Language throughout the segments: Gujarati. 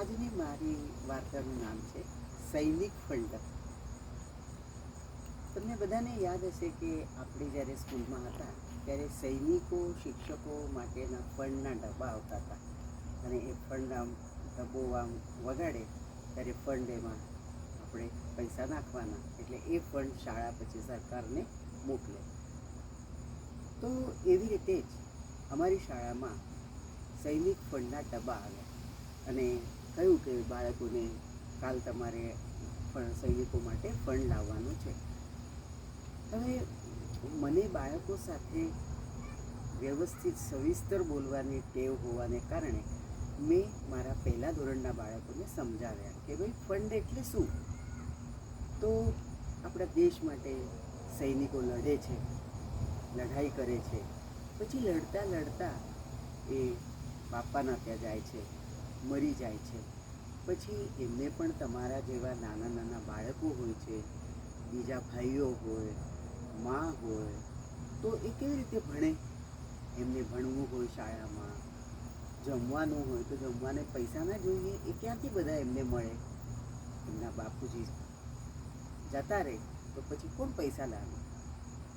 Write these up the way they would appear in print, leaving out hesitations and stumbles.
આજની મારી વાર્તાનું નામ છે સૈનિક ફંડ. તમને બધાને યાદ હશે કે આપણે જ્યારે સ્કૂલમાં હતા ત્યારે સૈનિકો શિક્ષકો માટેના ફંડના ડબ્બા આવતા હતા અને એ ફંડ આમ ડબ્બો આમ વગાડે ત્યારે ફંડ એમાં આપણે પૈસા નાખવાના એટલે એ ફંડ શાળા પછી સરકારને મોકલે. તો એવી રીતે જ અમારી શાળામાં સૈનિક ફંડના ડબ્બા આવ્યા અને કહ્યું કે બાળકોને કાલ તમારે સૈનિકો માટે ફંડ લાવવાનું છે. હવે મને બાળકો સાથે વ્યવસ્થિત સવિસ્તર બોલવાની ટેવ હોવાને કારણે મેં મારા પહેલા ધોરણના બાળકોને સમજાવ્યા કે ભાઈ ફંડ એટલે શું. તો આપણા દેશ માટે સૈનિકો લડે છે, લડાઈ કરે છે, પછી લડતા લડતા એ બાપાના ત્યાં જાય છે, મરી જાય છે. પછી એમને પણ તમારા જેવા નાના નાના બાળકો હોય છે, બીજા ભાઈઓ હોય, મા હોય, તો એ કેવી રીતે ભણે? એમને ભણવું હોય શાળામાં, જમવાનું હોય તો જમવાને પૈસા ના જોઈએ, એ ક્યાંથી બધા એમને મળે? એમના બાપુજી જતા રહે તો પછી કોણ પૈસા લાવે?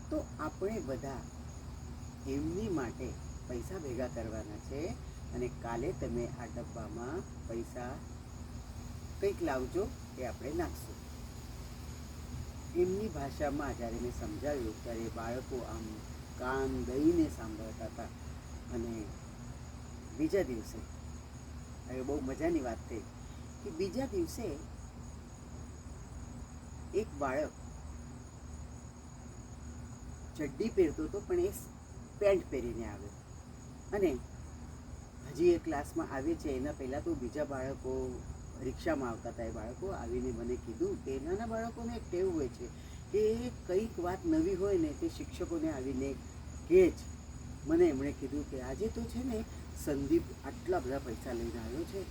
તો આપણે બધા એમની માટે પૈસા ભેગા કરવાના છે અને કાલે તમે આ ડબ્બામાં પૈસા કંઈક લાવજો, એ આપણે નાખશું. એમની ભાષામાં જ્યારે મેં સમજાવ્યું ત્યારે બાળકો આમ કાન દઈને સાંભળતા હતા. અને બીજા દિવસે હવે બહુ મજાની વાત થઈ કે બીજા દિવસે એક બાળક ચડ્ડી પહેરતો હતો પણ એ પેન્ટ પહેરીને આવ્યો અને હજી એ ક્લાસમાં આવે છે એના પહેલાં તો બીજા બાળકો રિક્ષામાં આવતા હતા. એ બાળકો આવીને મને કીધું કે નાના બાળકોને એક ટેવ હોય છે કે કંઈક વાત નવી હોય ને તે શિક્ષકોને આવીને કહે જ. મને એમણે કીધું કે આજે તો છે ને સંદીપ આટલા બધા પૈસા લઈને આવ્યો છે.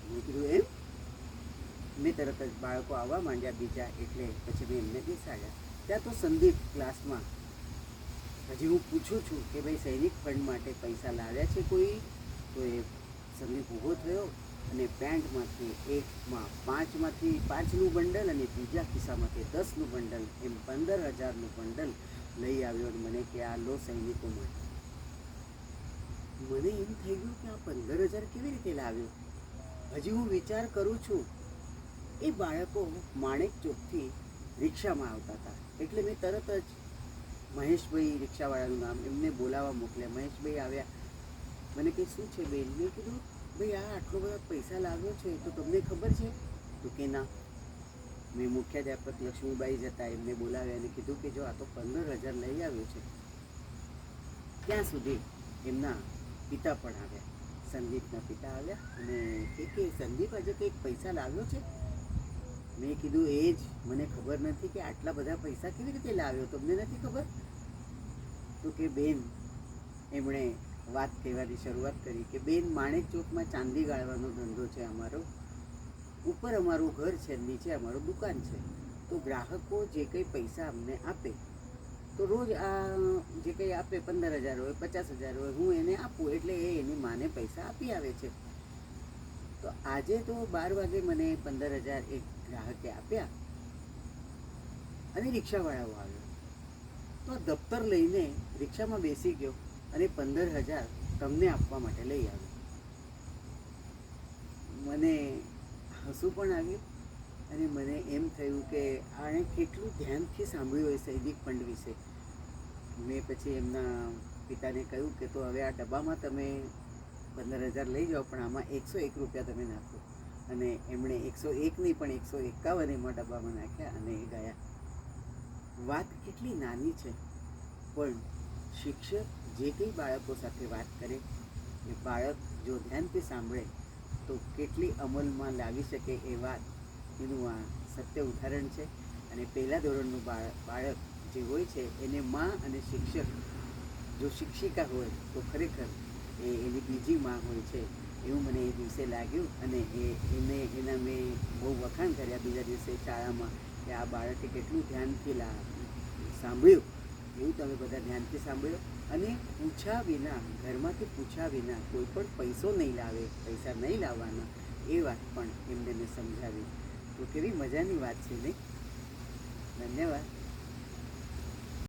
મેં કીધું એમ? મેં તરત જ બાળકો આવવા માંડ્યા બીજા એટલે પછી મેં એમને બેસાડ્યા. ત્યાં તો સંદીપ ક્લાસમાં. હજી હું પૂછું છું કે ભાઈ સૈનિક ફંડ માટે પૈસા લાવ્યા છે કોઈ? તો એ સંદીપ ઊભો થયો અને પેન્ટમાંથી એકમાં 5નું બંડલ અને બીજા ખિસ્સામાંથી 10નું બંડલ, એમ 15,000નું બંડલ લઈ આવ્યો અને મને કે આ લો સૈનિકો માટે. મને એમ થઈ ગયું કે આ 15,000 કેવી રીતે લાવ્યો? હજી હું વિચાર કરું છું. એ બાળકો માણેક ચોકથી રિક્ષામાં આવતા હતા એટલે મેં તરત જ મહેશભાઈ, રિક્ષાવાળાનું નામ, એમને બોલાવવા મોકલ્યા. મહેશભાઈ આવ્યા. મને કંઈ શું છે બેન? મેં કીધું ભાઈ આ આટલો બધા પૈસા લાવ્યો છે તો તમને ખબર છે? તો કે ના. મેં મુખ્યાધ્યાપક લક્ષ્મીબાઈ જતા એમને બોલાવ્યા અને કીધું કે જો આ તો 15,000 લઈ આવ્યો છે. ત્યાં સુધી એમના પિતા પણ આવ્યા, સંદીપના પિતા આવ્યા અને કે સંદીપ આજે કંઈક પૈસા લાવ્યો છે? મેં કીધું એ જ મને ખબર નથી કે આટલા બધા પૈસા કેવી રીતે લાવ્યો, તમને નથી ખબર? તો કે બેન, એમણે વાત કહેવાની શરૂઆત કરી કે બેન માણેક ચોકમાં ચાંદી ગાળવાનો ધંધો છે અમારો. ઉપર અમારું ઘર છે, નીચે અમારું દુકાન છે. તો ગ્રાહકો જે કંઈ પૈસા અમને આપે તો રોજ આ જે કંઈ આપે 15,000 હોય, 50,000 હોય, હું એને આપું એટલે એ એની માને પૈસા આપી આવે છે. તો આજે તો 12 વાગે મને 15,000 એક ગ્રાહકે આપ્યા અને રિક્ષાવાળાઓ આવ્યો તો આ દફતર લઈને રિક્ષામાં બેસી ગયો અને 15,000 તમને આપવા માટે લઈ આવ્યો. મને હસવું પણ આવ્યું અને મને એમ થયું કે આણે કેટલું ધ્યાનથી સાંભળ્યું હોય સૈનિક ફંડ વિશે. મેં પછી એમના પિતાને કહ્યું કે તો હવે આ ડબ્બામાં તમે 15,000 લઈ જાઓ પણ આમાં 101 રૂપિયા તમે નાખો. અને એમણે 101 નહીં પણ 151 એમાં ડબ્બામાં નાખ્યા અને એ ગયા. વાત કેટલી નાની છે પણ શિક્ષક જે કંઈ બાળકો સાથે વાત કરે એ બાળક જો ધ્યાનથી સાંભળે તો કેટલી અમલમાં લાવી શકે એ વાત એનું આ સત્ય ઉદાહરણ છે. અને પહેલા ધોરણનું બાળક જે હોય છે એને મા અને શિક્ષક, જો શિક્ષિકા હોય તો ખરેખર એ એની બીજી મા હોય છે એવું મને એ દિવસે લાગ્યું. અને એના મેં બહુ વખાણ કર્યા બીજા દિવસે શાળામાં કે આ બાળકે કેટલું ધ્યાનથી સાંભળ્યું. એવું તમે બધા ધ્યાનથી સાંભળ્યો અને પૂછ્યા વિના, ઘરમાંથી પૂછ્યા વિના કોઈ પણ પૈસો નહીં લાવે, પૈસા નહીં લાવવાના. એ વાત પણ એમને મેં સમજાવી. તો કેવી મજાની વાત છે નહીં? ધન્યવાદ.